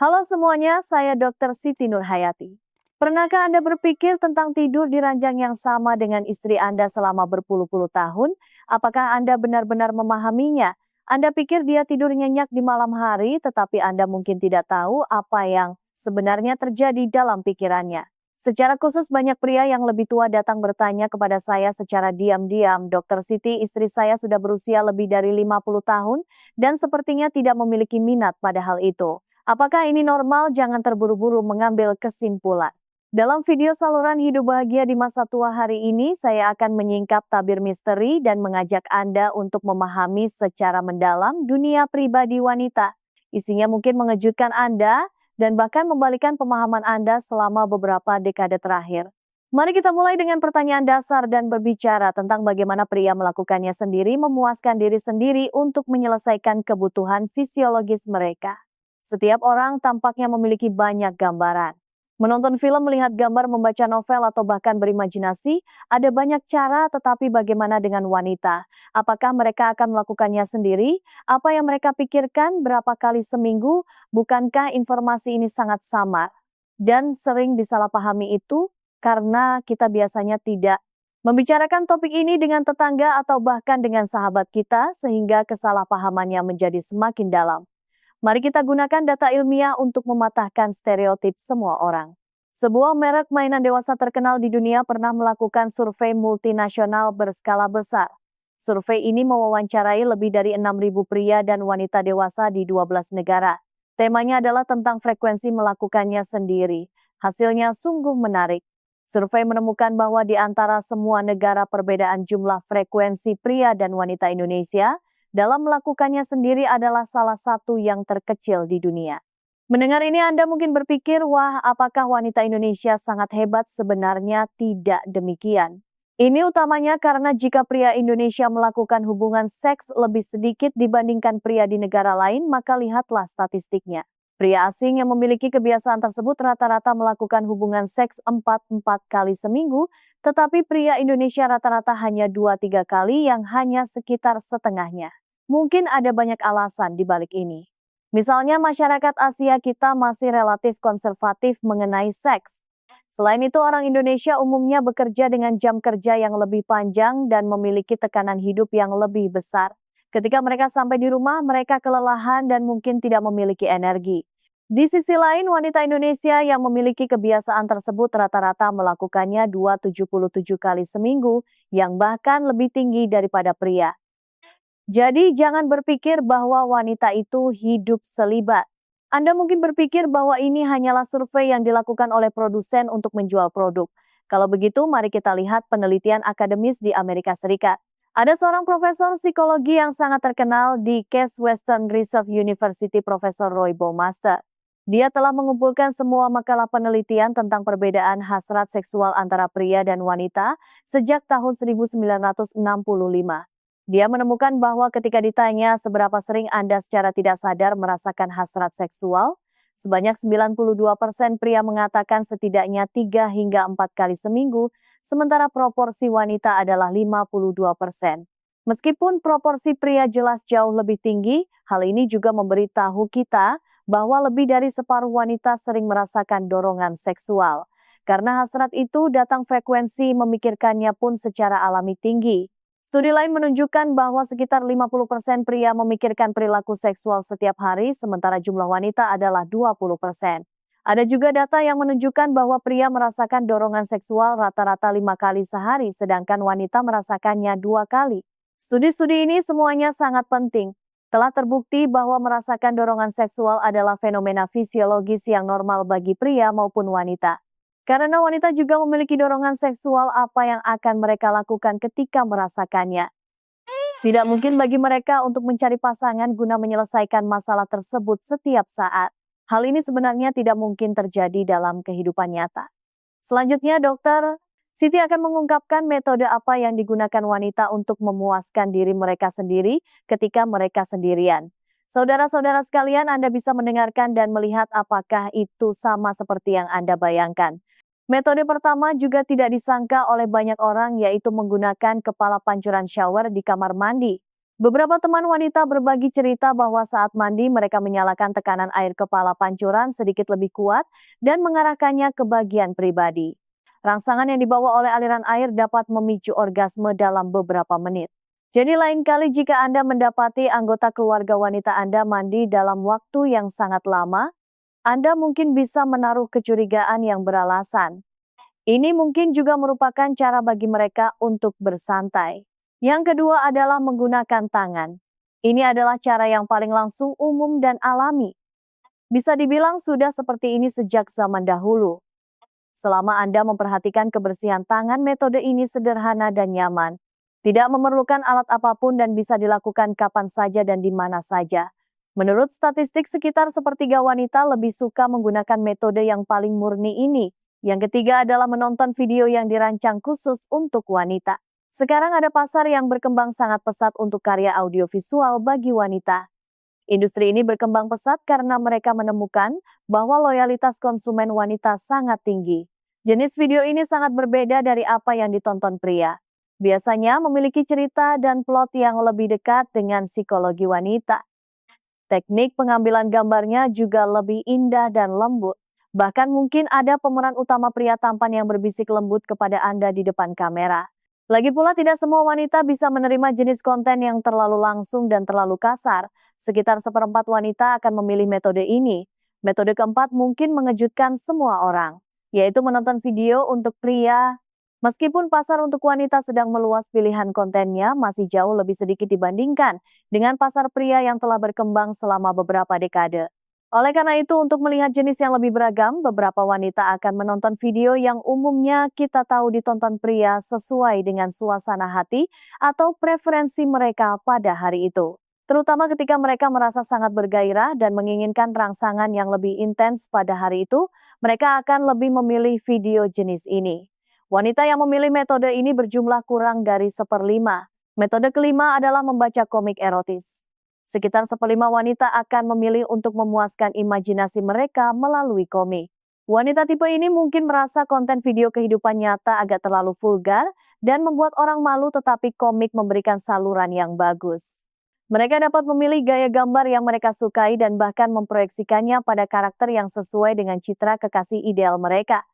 Halo semuanya, saya Dr. Siti Nurhayati. Pernahkah Anda berpikir tentang tidur di ranjang yang sama dengan istri Anda selama berpuluh-puluh tahun? Apakah Anda benar-benar memahaminya? Anda pikir dia tidur nyenyak di malam hari, tetapi Anda mungkin tidak tahu apa yang sebenarnya terjadi dalam pikirannya. Secara khusus banyak pria yang lebih tua datang bertanya kepada saya secara diam-diam, Dr. Siti, istri saya sudah berusia lebih dari 50 tahun dan sepertinya tidak memiliki minat pada hal itu. Apakah ini normal? Jangan terburu-buru mengambil kesimpulan. Dalam video saluran hidup bahagia di masa tua hari ini, saya akan menyingkap tabir misteri dan mengajak Anda untuk memahami secara mendalam dunia pribadi wanita. Isinya mungkin mengejutkan Anda dan bahkan membalikan pemahaman Anda selama beberapa dekade terakhir. Mari kita mulai dengan pertanyaan dasar dan berbicara tentang bagaimana pria melakukannya sendiri, memuaskan diri sendiri untuk menyelesaikan kebutuhan fisiologis mereka. Setiap orang tampaknya memiliki banyak gambaran. Menonton film, melihat gambar, membaca novel, atau bahkan berimajinasi, ada banyak cara, tetapi bagaimana dengan wanita? Apakah mereka akan melakukannya sendiri? Apa yang mereka pikirkan? Berapa kali seminggu? Bukankah informasi ini sangat samar? Dan sering disalahpahami itu karena kita biasanya tidak membicarakan topik ini dengan tetangga atau bahkan dengan sahabat kita, sehingga kesalahpahamannya menjadi semakin dalam. Mari kita gunakan data ilmiah untuk mematahkan stereotip semua orang. Sebuah merek mainan dewasa terkenal di dunia pernah melakukan survei multinasional berskala besar. Survei ini mewawancarai lebih dari 6.000 pria dan wanita dewasa di 12 negara. Temanya adalah tentang frekuensi melakukannya sendiri. Hasilnya sungguh menarik. Survei menemukan bahwa di antara semua negara perbedaan jumlah frekuensi pria dan wanita Indonesia dalam melakukannya sendiri adalah salah satu yang terkecil di dunia. Mendengar ini Anda mungkin berpikir, wah, apakah wanita Indonesia sangat hebat? Sebenarnya tidak demikian. Ini utamanya karena jika pria Indonesia melakukan hubungan seks lebih sedikit dibandingkan pria di negara lain, maka lihatlah statistiknya. Pria asing yang memiliki kebiasaan tersebut rata-rata melakukan hubungan seks 4 kali seminggu, tetapi pria Indonesia rata-rata hanya 2-3 kali, yang hanya sekitar setengahnya. Mungkin ada banyak alasan di balik ini. Misalnya masyarakat Asia kita masih relatif konservatif mengenai seks. Selain itu, orang Indonesia umumnya bekerja dengan jam kerja yang lebih panjang dan memiliki tekanan hidup yang lebih besar. Ketika mereka sampai di rumah, mereka kelelahan dan mungkin tidak memiliki energi. Di sisi lain, wanita Indonesia yang memiliki kebiasaan tersebut rata-rata melakukannya 277 kali seminggu, yang bahkan lebih tinggi daripada pria. Jadi jangan berpikir bahwa wanita itu hidup selibat. Anda mungkin berpikir bahwa ini hanyalah survei yang dilakukan oleh produsen untuk menjual produk. Kalau begitu, mari kita lihat penelitian akademis di Amerika Serikat. Ada seorang profesor psikologi yang sangat terkenal di Case Western Reserve University, Profesor Roy Baumeister. Dia telah mengumpulkan semua makalah penelitian tentang perbedaan hasrat seksual antara pria dan wanita sejak tahun 1965. Dia menemukan bahwa ketika ditanya seberapa sering Anda secara tidak sadar merasakan hasrat seksual, sebanyak 92% pria mengatakan setidaknya 3 hingga 4 kali seminggu, sementara proporsi wanita adalah 52%. Meskipun proporsi pria jelas jauh lebih tinggi, hal ini juga memberitahu kita bahwa lebih dari separuh wanita sering merasakan dorongan seksual. Karena hasrat itu datang, frekuensi memikirkannya pun secara alami tinggi. Studi lain menunjukkan bahwa sekitar 50% pria memikirkan perilaku seksual setiap hari, sementara jumlah wanita adalah 20%. Ada juga data yang menunjukkan bahwa pria merasakan dorongan seksual rata-rata 5 kali sehari, sedangkan wanita merasakannya 2 kali. Studi-studi ini semuanya sangat penting. Telah terbukti bahwa merasakan dorongan seksual adalah fenomena fisiologis yang normal bagi pria maupun wanita. Karena wanita juga memiliki dorongan seksual, apa yang akan mereka lakukan ketika merasakannya? Tidak mungkin bagi mereka untuk mencari pasangan guna menyelesaikan masalah tersebut setiap saat. Hal ini sebenarnya tidak mungkin terjadi dalam kehidupan nyata. Selanjutnya, Dr. Siti akan mengungkapkan metode apa yang digunakan wanita untuk memuaskan diri mereka sendiri ketika mereka sendirian. Saudara-saudara sekalian, Anda bisa mendengarkan dan melihat apakah itu sama seperti yang Anda bayangkan. Metode pertama juga tidak disangka oleh banyak orang, yaitu menggunakan kepala pancuran shower di kamar mandi. Beberapa teman wanita berbagi cerita bahwa saat mandi mereka menyalakan tekanan air kepala pancuran sedikit lebih kuat dan mengarahkannya ke bagian pribadi. Rangsangan yang dibawa oleh aliran air dapat memicu orgasme dalam beberapa menit. Jadi lain kali jika Anda mendapati anggota keluarga wanita Anda mandi dalam waktu yang sangat lama, Anda mungkin bisa menaruh kecurigaan yang beralasan. Ini mungkin juga merupakan cara bagi mereka untuk bersantai. Yang kedua adalah menggunakan tangan. Ini adalah cara yang paling langsung, umum, dan alami. Bisa dibilang sudah seperti ini sejak zaman dahulu. Selama Anda memperhatikan kebersihan tangan, metode ini sederhana dan nyaman. Tidak memerlukan alat apapun dan bisa dilakukan kapan saja dan di mana saja. Menurut statistik, sekitar sepertiga wanita lebih suka menggunakan metode yang paling murni ini. Yang ketiga adalah menonton video yang dirancang khusus untuk wanita. Sekarang ada pasar yang berkembang sangat pesat untuk karya audiovisual bagi wanita. Industri ini berkembang pesat karena mereka menemukan bahwa loyalitas konsumen wanita sangat tinggi. Jenis video ini sangat berbeda dari apa yang ditonton pria. Biasanya memiliki cerita dan plot yang lebih dekat dengan psikologi wanita. Teknik pengambilan gambarnya juga lebih indah dan lembut. Bahkan mungkin ada pemeran utama pria tampan yang berbisik lembut kepada Anda di depan kamera. Lagi pula tidak semua wanita bisa menerima jenis konten yang terlalu langsung dan terlalu kasar. Sekitar seperempat wanita akan memilih metode ini. Metode keempat mungkin mengejutkan semua orang, yaitu menonton video untuk pria. Meskipun pasar untuk wanita sedang meluas, pilihan kontennya masih jauh lebih sedikit dibandingkan dengan pasar pria yang telah berkembang selama beberapa dekade. Oleh karena itu, untuk melihat jenis yang lebih beragam, beberapa wanita akan menonton video yang umumnya kita tahu ditonton pria sesuai dengan suasana hati atau preferensi mereka pada hari itu. Terutama ketika mereka merasa sangat bergairah dan menginginkan rangsangan yang lebih intens pada hari itu, mereka akan lebih memilih video jenis ini. Wanita yang memilih metode ini berjumlah kurang dari 1/5. Metode kelima adalah membaca komik erotis. Sekitar 1/5 wanita akan memilih untuk memuaskan imajinasi mereka melalui komik. Wanita tipe ini mungkin merasa konten video kehidupan nyata agak terlalu vulgar dan membuat orang malu, tetapi komik memberikan saluran yang bagus. Mereka dapat memilih gaya gambar yang mereka sukai dan bahkan memproyeksikannya pada karakter yang sesuai dengan citra kekasih ideal mereka.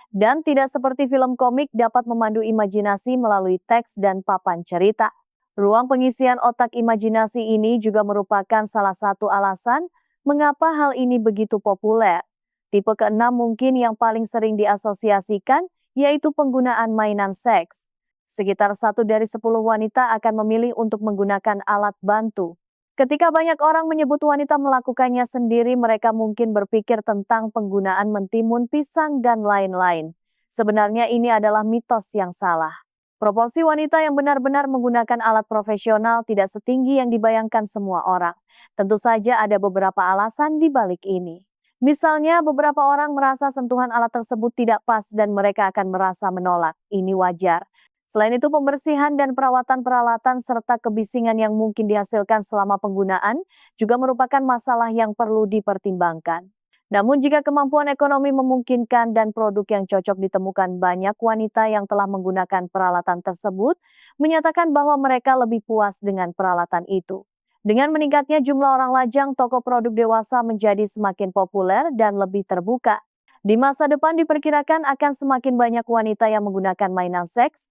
Dan tidak seperti film komik dapat memandu imajinasi melalui teks dan papan cerita. Ruang pengisian otak imajinasi ini juga merupakan salah satu alasan mengapa hal ini begitu populer. Tipe keenam mungkin yang paling sering diasosiasikan, yaitu penggunaan mainan seks. Sekitar 1 dari 10 wanita akan memilih untuk menggunakan alat bantu. Ketika banyak orang menyebut wanita melakukannya sendiri, mereka mungkin berpikir tentang penggunaan mentimun, pisang, dan lain-lain. Sebenarnya ini adalah mitos yang salah. Proporsi wanita yang benar-benar menggunakan alat profesional tidak setinggi yang dibayangkan semua orang. Tentu saja ada beberapa alasan di balik ini. Misalnya, beberapa orang merasa sentuhan alat tersebut tidak pas dan mereka akan merasa menolak. Ini wajar. Selain itu, pembersihan dan perawatan peralatan serta kebisingan yang mungkin dihasilkan selama penggunaan juga merupakan masalah yang perlu dipertimbangkan. Namun jika kemampuan ekonomi memungkinkan dan produk yang cocok ditemukan, banyak wanita yang telah menggunakan peralatan tersebut menyatakan bahwa mereka lebih puas dengan peralatan itu. Dengan meningkatnya jumlah orang lajang, toko produk dewasa menjadi semakin populer dan lebih terbuka. Di masa depan diperkirakan akan semakin banyak wanita yang menggunakan mainan seks.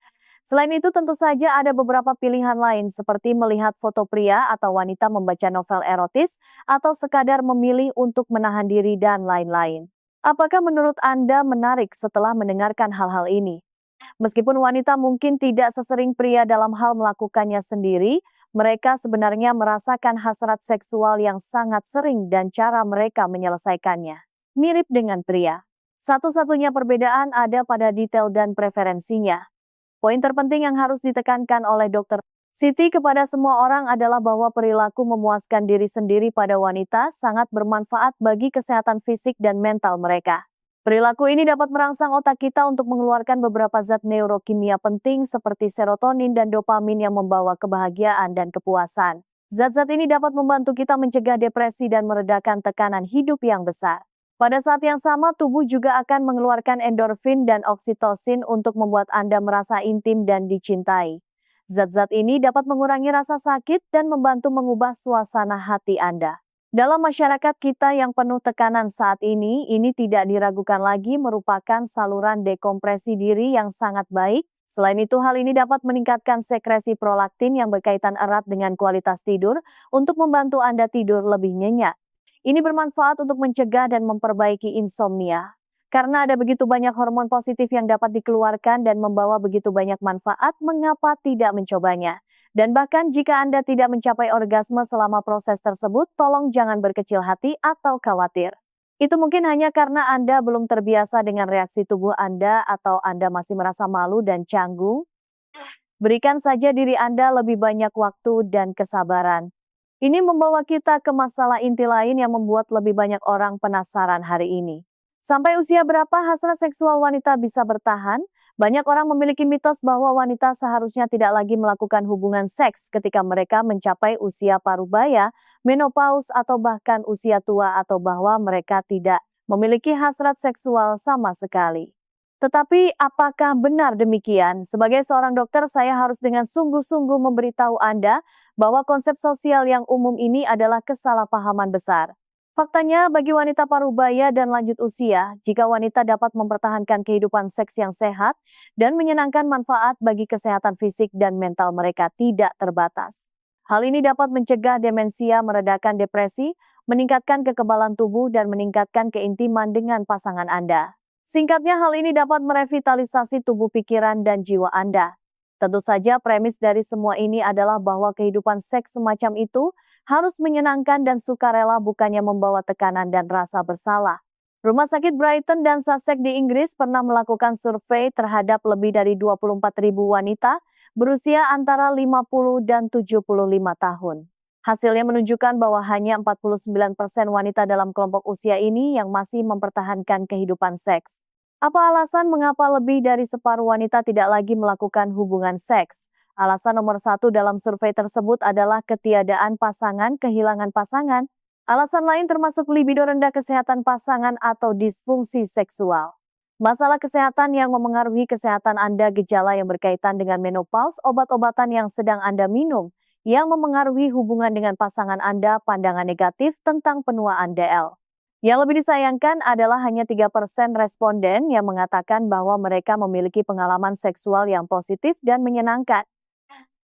Selain itu tentu saja ada beberapa pilihan lain seperti melihat foto pria atau wanita membaca novel erotis atau sekadar memilih untuk menahan diri dan lain-lain. Apakah menurut Anda menarik setelah mendengarkan hal-hal ini? Meskipun wanita mungkin tidak sesering pria dalam hal melakukannya sendiri, mereka sebenarnya merasakan hasrat seksual yang sangat sering dan cara mereka menyelesaikannya mirip dengan pria. Satu-satunya perbedaan ada pada detail dan preferensinya. Poin terpenting yang harus ditekankan oleh Dr. Siti kepada semua orang adalah bahwa perilaku memuaskan diri sendiri pada wanita sangat bermanfaat bagi kesehatan fisik dan mental mereka. Perilaku ini dapat merangsang otak kita untuk mengeluarkan beberapa zat neurokimia penting seperti serotonin dan dopamin yang membawa kebahagiaan dan kepuasan. Zat-zat ini dapat membantu kita mencegah depresi dan meredakan tekanan hidup yang besar. Pada saat yang sama, tubuh juga akan mengeluarkan endorfin dan oksitosin untuk membuat Anda merasa intim dan dicintai. Zat-zat ini dapat mengurangi rasa sakit dan membantu mengubah suasana hati Anda. Dalam masyarakat kita yang penuh tekanan saat ini tidak diragukan lagi merupakan saluran dekompresi diri yang sangat baik. Selain itu, hal ini dapat meningkatkan sekresi prolaktin yang berkaitan erat dengan kualitas tidur untuk membantu Anda tidur lebih nyenyak. Ini bermanfaat untuk mencegah dan memperbaiki insomnia. Karena ada begitu banyak hormon positif yang dapat dikeluarkan dan membawa begitu banyak manfaat, mengapa tidak mencobanya? Dan bahkan jika Anda tidak mencapai orgasme selama proses tersebut, tolong jangan berkecil hati atau khawatir. Itu mungkin hanya karena Anda belum terbiasa dengan reaksi tubuh Anda atau Anda masih merasa malu dan canggung. Berikan saja diri Anda lebih banyak waktu dan kesabaran. Ini membawa kita ke masalah inti lain yang membuat lebih banyak orang penasaran hari ini. Sampai usia berapa hasrat seksual wanita bisa bertahan? Banyak orang memiliki mitos bahwa wanita seharusnya tidak lagi melakukan hubungan seks ketika mereka mencapai usia parubaya, menopause, atau bahkan usia tua, atau bahwa mereka tidak memiliki hasrat seksual sama sekali. Tetapi apakah benar demikian? Sebagai seorang dokter, saya harus dengan sungguh-sungguh memberitahu Anda bahwa konsep sosial yang umum ini adalah kesalahpahaman besar. Faktanya, bagi wanita parubaya dan lanjut usia, jika wanita dapat mempertahankan kehidupan seks yang sehat dan menyenangkan, manfaat bagi kesehatan fisik dan mental mereka tidak terbatas. Hal ini dapat mencegah demensia, meredakan depresi, meningkatkan kekebalan tubuh, dan meningkatkan keintiman dengan pasangan Anda. Singkatnya, hal ini dapat merevitalisasi tubuh, pikiran, dan jiwa Anda. Tentu saja premis dari semua ini adalah bahwa kehidupan seks semacam itu harus menyenangkan dan sukarela, bukannya membawa tekanan dan rasa bersalah. Rumah sakit Brighton dan Sussex di Inggris pernah melakukan survei terhadap lebih dari 24.000 wanita berusia antara 50 dan 75 tahun. Hasilnya menunjukkan bahwa hanya 49% wanita dalam kelompok usia ini yang masih mempertahankan kehidupan seks. Apa alasan mengapa lebih dari separuh wanita tidak lagi melakukan hubungan seks? Alasan nomor satu dalam survei tersebut adalah ketiadaan pasangan, kehilangan pasangan. Alasan lain termasuk libido rendah, kesehatan pasangan, atau disfungsi seksual. Masalah kesehatan yang memengaruhi kesehatan Anda, gejala yang berkaitan dengan menopause, obat-obatan yang sedang Anda minum, yang memengaruhi hubungan dengan pasangan Anda, pandangan negatif tentang penuaan DL. Yang lebih disayangkan adalah hanya 3% responden yang mengatakan bahwa mereka memiliki pengalaman seksual yang positif dan menyenangkan.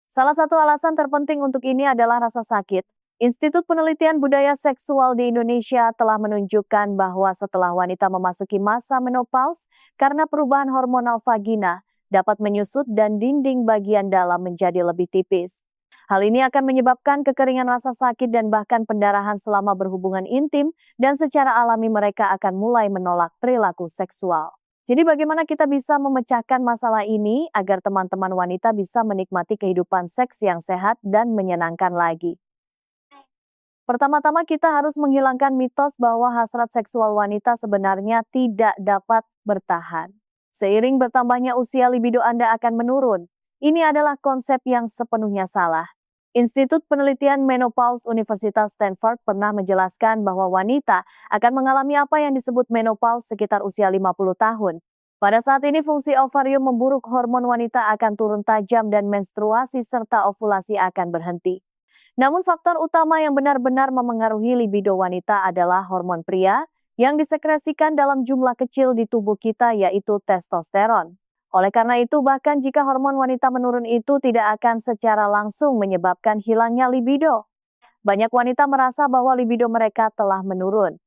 Salah satu alasan terpenting untuk ini adalah rasa sakit. Institut Penelitian Budaya Seksual di Indonesia telah menunjukkan bahwa setelah wanita memasuki masa menopause, karena perubahan hormonal vagina dapat menyusut dan dinding bagian dalam menjadi lebih tipis. Hal ini akan menyebabkan kekeringan, rasa sakit, dan bahkan pendarahan selama berhubungan intim, dan secara alami mereka akan mulai menolak perilaku seksual. Jadi bagaimana kita bisa memecahkan masalah ini agar teman-teman wanita bisa menikmati kehidupan seks yang sehat dan menyenangkan lagi? Pertama-tama kita harus menghilangkan mitos bahwa hasrat seksual wanita sebenarnya tidak dapat bertahan. Seiring bertambahnya usia, libido Anda akan menurun. Ini adalah konsep yang sepenuhnya salah. Institut Penelitian Menopause Universitas Stanford pernah menjelaskan bahwa wanita akan mengalami apa yang disebut menopause sekitar usia 50 tahun. Pada saat ini fungsi ovarium memburuk, hormon wanita akan turun tajam, dan menstruasi serta ovulasi akan berhenti. Namun faktor utama yang benar-benar memengaruhi libido wanita adalah hormon pria yang disekresikan dalam jumlah kecil di tubuh kita, yaitu testosteron. Oleh karena itu, bahkan jika hormon wanita menurun, itu tidak akan secara langsung menyebabkan hilangnya libido. Banyak wanita merasa bahwa libido mereka telah menurun.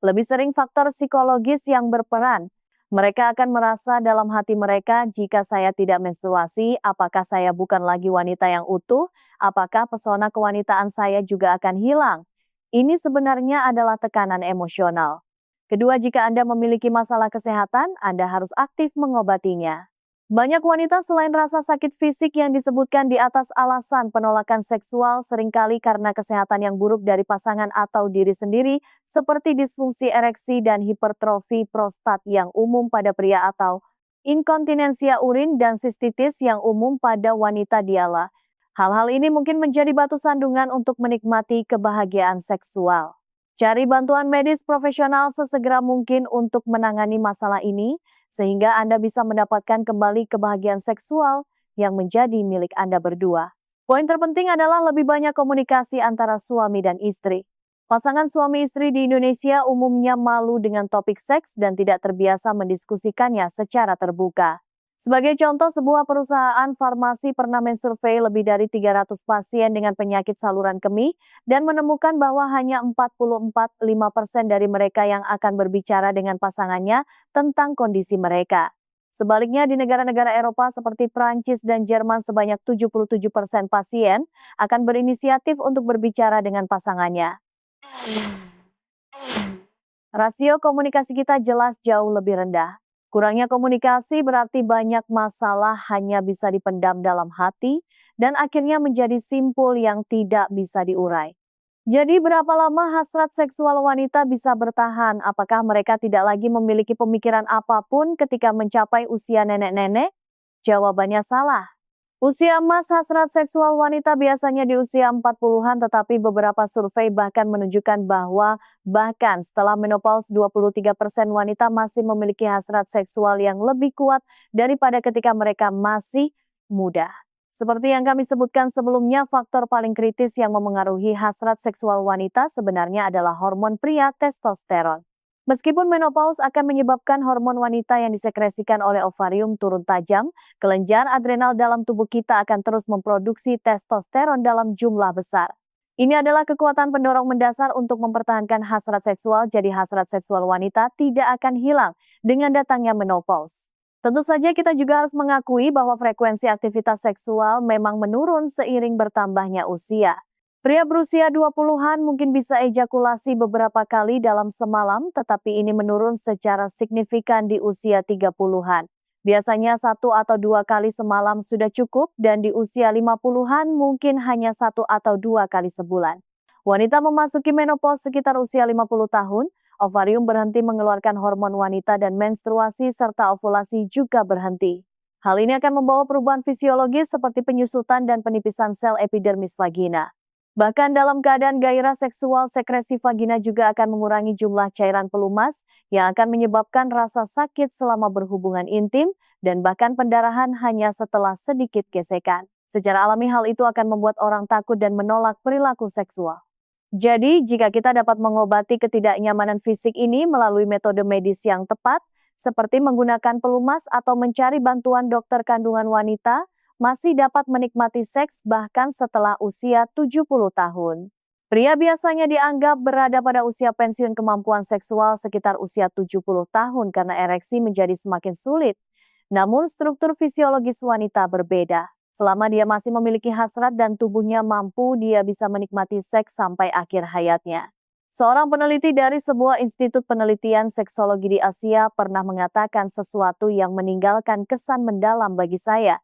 Lebih sering faktor psikologis yang berperan. Mereka akan merasa dalam hati mereka, jika saya tidak menstruasi, apakah saya bukan lagi wanita yang utuh? Apakah pesona kewanitaan saya juga akan hilang? Ini sebenarnya adalah tekanan emosional. Kedua, jika Anda memiliki masalah kesehatan, Anda harus aktif mengobatinya. Banyak wanita selain rasa sakit fisik yang disebutkan di atas, alasan penolakan seksual seringkali karena kesehatan yang buruk dari pasangan atau diri sendiri, seperti disfungsi ereksi dan hipertrofi prostat yang umum pada pria, atau inkontinensia urin dan sistitis yang umum pada wanita diala. Hal-hal ini mungkin menjadi batu sandungan untuk menikmati kebahagiaan seksual. Cari bantuan medis profesional sesegera mungkin untuk menangani masalah ini, sehingga Anda bisa mendapatkan kembali kebahagiaan seksual yang menjadi milik Anda berdua. Poin terpenting adalah lebih banyak komunikasi antara suami dan istri. Pasangan suami istri di Indonesia umumnya malu dengan topik seks dan tidak terbiasa mendiskusikannya secara terbuka. Sebagai contoh, sebuah perusahaan farmasi pernah mensurvei lebih dari 300 pasien dengan penyakit saluran kemih dan menemukan bahwa hanya 44,5% dari mereka yang akan berbicara dengan pasangannya tentang kondisi mereka. Sebaliknya di negara-negara Eropa seperti Prancis dan Jerman sebanyak 77% pasien akan berinisiatif untuk berbicara dengan pasangannya. Rasio komunikasi kita jelas jauh lebih rendah. Kurangnya komunikasi berarti banyak masalah hanya bisa dipendam dalam hati dan akhirnya menjadi simpul yang tidak bisa diurai. Jadi berapa lama hasrat seksual wanita bisa bertahan? Apakah mereka tidak lagi memiliki pemikiran apapun ketika mencapai usia nenek-nenek? Jawabannya salah. Usia emas hasrat seksual wanita biasanya di usia 40-an, tetapi beberapa survei bahkan menunjukkan bahwa bahkan setelah menopause 23% wanita masih memiliki hasrat seksual yang lebih kuat daripada ketika mereka masih muda. Seperti yang kami sebutkan sebelumnya, faktor paling kritis yang memengaruhi hasrat seksual wanita sebenarnya adalah hormon pria testosteron. Meskipun menopause akan menyebabkan hormon wanita yang disekresikan oleh ovarium turun tajam, kelenjar adrenal dalam tubuh kita akan terus memproduksi testosteron dalam jumlah besar. Ini adalah kekuatan pendorong mendasar untuk mempertahankan hasrat seksual, jadi hasrat seksual wanita tidak akan hilang dengan datangnya menopause. Tentu saja kita juga harus mengakui bahwa frekuensi aktivitas seksual memang menurun seiring bertambahnya usia. Pria berusia 20-an mungkin bisa ejakulasi beberapa kali dalam semalam, tetapi ini menurun secara signifikan di usia 30-an. Biasanya 1 atau 2 kali semalam sudah cukup dan di usia 50-an mungkin hanya 1 atau 2 kali sebulan. Wanita memasuki menopause sekitar usia 50 tahun, ovarium berhenti mengeluarkan hormon wanita dan menstruasi serta ovulasi juga berhenti. Hal ini akan membawa perubahan fisiologis seperti penyusutan dan penipisan sel epidermis vagina. Bahkan dalam keadaan gairah seksual, sekresi vagina juga akan mengurangi jumlah cairan pelumas yang akan menyebabkan rasa sakit selama berhubungan intim dan bahkan pendarahan hanya setelah sedikit gesekan. Secara alami hal itu akan membuat orang takut dan menolak perilaku seksual. Jadi, jika kita dapat mengobati ketidaknyamanan fisik ini melalui metode medis yang tepat, seperti menggunakan pelumas atau mencari bantuan dokter kandungan wanita, masih dapat menikmati seks bahkan setelah usia 70 tahun. Pria biasanya dianggap berada pada usia pensiun kemampuan seksual sekitar usia 70 tahun karena ereksi menjadi semakin sulit. Namun struktur fisiologis wanita berbeda. Selama dia masih memiliki hasrat dan tubuhnya mampu, dia bisa menikmati seks sampai akhir hayatnya. Seorang peneliti dari sebuah institut penelitian seksologi di Asia pernah mengatakan sesuatu yang meninggalkan kesan mendalam bagi saya.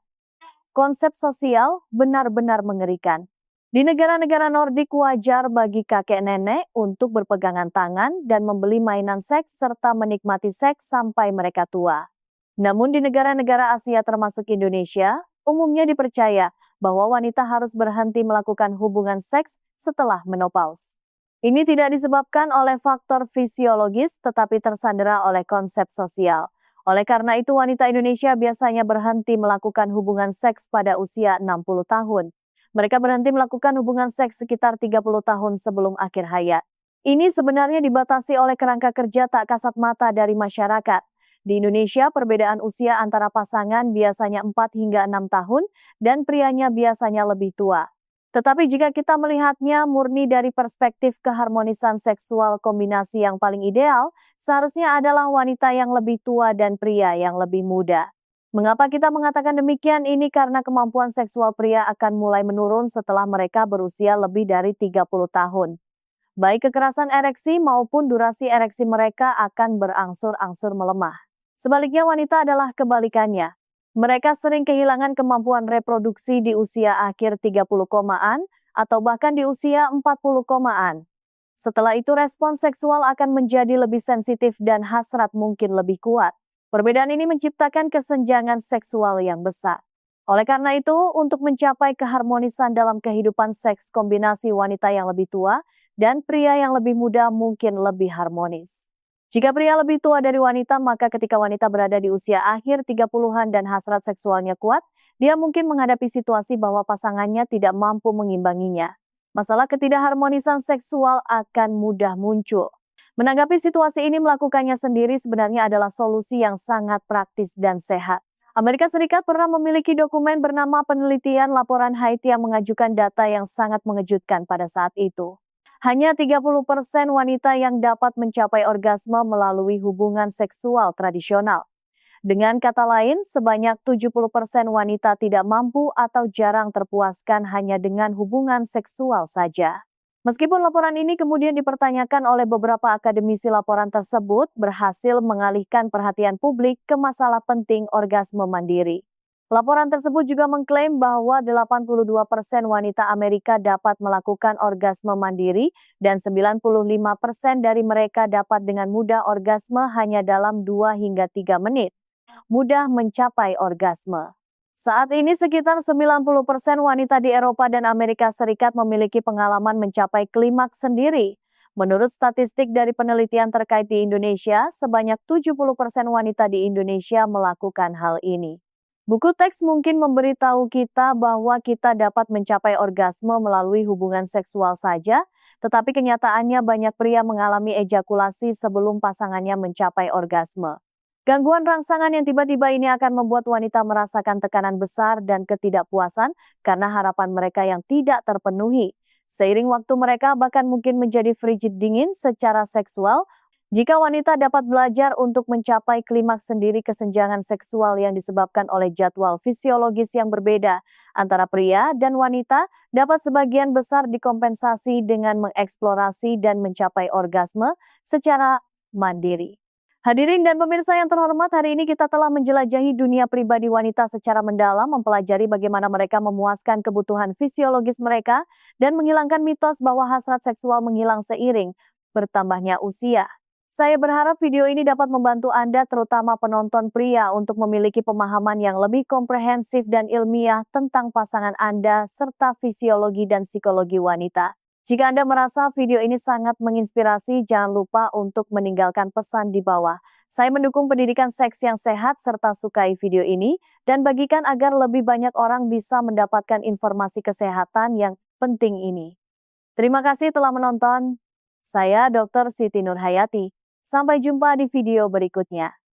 Konsep sosial benar-benar mengerikan. Di negara-negara Nordik wajar bagi kakek nenek untuk berpegangan tangan dan membeli mainan seks serta menikmati seks sampai mereka tua. Namun di negara-negara Asia termasuk Indonesia, umumnya dipercaya bahwa wanita harus berhenti melakukan hubungan seks setelah menopause. Ini tidak disebabkan oleh faktor fisiologis tetapi tersandera oleh konsep sosial. Oleh karena itu, wanita Indonesia biasanya berhenti melakukan hubungan seks pada usia 60 tahun. Mereka berhenti melakukan hubungan seks sekitar 30 tahun sebelum akhir hayat. Ini sebenarnya dibatasi oleh kerangka kerja tak kasat mata dari masyarakat. Di Indonesia, perbedaan usia antara pasangan biasanya 4 hingga 6 tahun dan prianya biasanya lebih tua. Tetapi jika kita melihatnya murni dari perspektif keharmonisan seksual kombinasi yang paling ideal, seharusnya adalah wanita yang lebih tua dan pria yang lebih muda. Mengapa kita mengatakan demikian? Ini karena kemampuan seksual pria akan mulai menurun setelah mereka berusia lebih dari 30 tahun. Baik kekerasan ereksi maupun durasi ereksi mereka akan berangsur-angsur melemah. Sebaliknya wanita adalah kebalikannya. Mereka sering kehilangan kemampuan reproduksi di usia akhir 30 komaan atau bahkan di usia 40 komaan. Setelah itu respons seksual akan menjadi lebih sensitif dan hasrat mungkin lebih kuat. Perbedaan ini menciptakan kesenjangan seksual yang besar. Oleh karena itu, untuk mencapai keharmonisan dalam kehidupan seks kombinasi wanita yang lebih tua dan pria yang lebih muda mungkin lebih harmonis. Jika pria lebih tua dari wanita, maka ketika wanita berada di usia akhir 30-an dan hasrat seksualnya kuat, dia mungkin menghadapi situasi bahwa pasangannya tidak mampu mengimbanginya. Masalah ketidakharmonisan seksual akan mudah muncul. Menanggapi situasi ini, melakukannya sendiri sebenarnya adalah solusi yang sangat praktis dan sehat. Amerika Serikat pernah memiliki dokumen bernama Penelitian Laporan Haiti yang mengajukan data yang sangat mengejutkan pada saat itu. Hanya 30% wanita yang dapat mencapai orgasme melalui hubungan seksual tradisional. Dengan kata lain, sebanyak 70% wanita tidak mampu atau jarang terpuaskan hanya dengan hubungan seksual saja. Meskipun laporan ini kemudian dipertanyakan oleh beberapa akademisi, laporan tersebut berhasil mengalihkan perhatian publik ke masalah penting orgasme mandiri. Laporan tersebut juga mengklaim bahwa 82% wanita Amerika dapat melakukan orgasme mandiri dan 95% dari mereka dapat dengan mudah orgasme hanya dalam 2 hingga 3 menit. Mudah mencapai orgasme. Saat ini sekitar 90% wanita di Eropa dan Amerika Serikat memiliki pengalaman mencapai klimaks sendiri. Menurut statistik dari penelitian terkait di Indonesia, sebanyak 70% wanita di Indonesia melakukan hal ini. Buku teks mungkin memberitahu kita bahwa kita dapat mencapai orgasme melalui hubungan seksual saja, tetapi kenyataannya banyak pria mengalami ejakulasi sebelum pasangannya mencapai orgasme. Gangguan rangsangan yang tiba-tiba ini akan membuat wanita merasakan tekanan besar dan ketidakpuasan karena harapan mereka yang tidak terpenuhi. Seiring waktu, mereka bahkan mungkin menjadi frigid dingin secara seksual. Jika wanita dapat belajar untuk mencapai klimaks sendiri, kesenjangan seksual yang disebabkan oleh jadwal fisiologis yang berbeda antara pria dan wanita dapat sebagian besar dikompensasi dengan mengeksplorasi dan mencapai orgasme secara mandiri. Hadirin dan pemirsa yang terhormat, hari ini kita telah menjelajahi dunia pribadi wanita secara mendalam, mempelajari bagaimana mereka memuaskan kebutuhan fisiologis mereka, dan menghilangkan mitos bahwa hasrat seksual menghilang seiring bertambahnya usia. Saya berharap video ini dapat membantu Anda, terutama penonton pria, untuk memiliki pemahaman yang lebih komprehensif dan ilmiah tentang pasangan Anda serta fisiologi dan psikologi wanita. Jika Anda merasa video ini sangat menginspirasi, jangan lupa untuk meninggalkan pesan di bawah. Saya mendukung pendidikan seks yang sehat serta sukai video ini dan bagikan agar lebih banyak orang bisa mendapatkan informasi kesehatan yang penting ini. Terima kasih telah menonton. Saya Dr. Siti Nurhayati. Sampai jumpa di video berikutnya.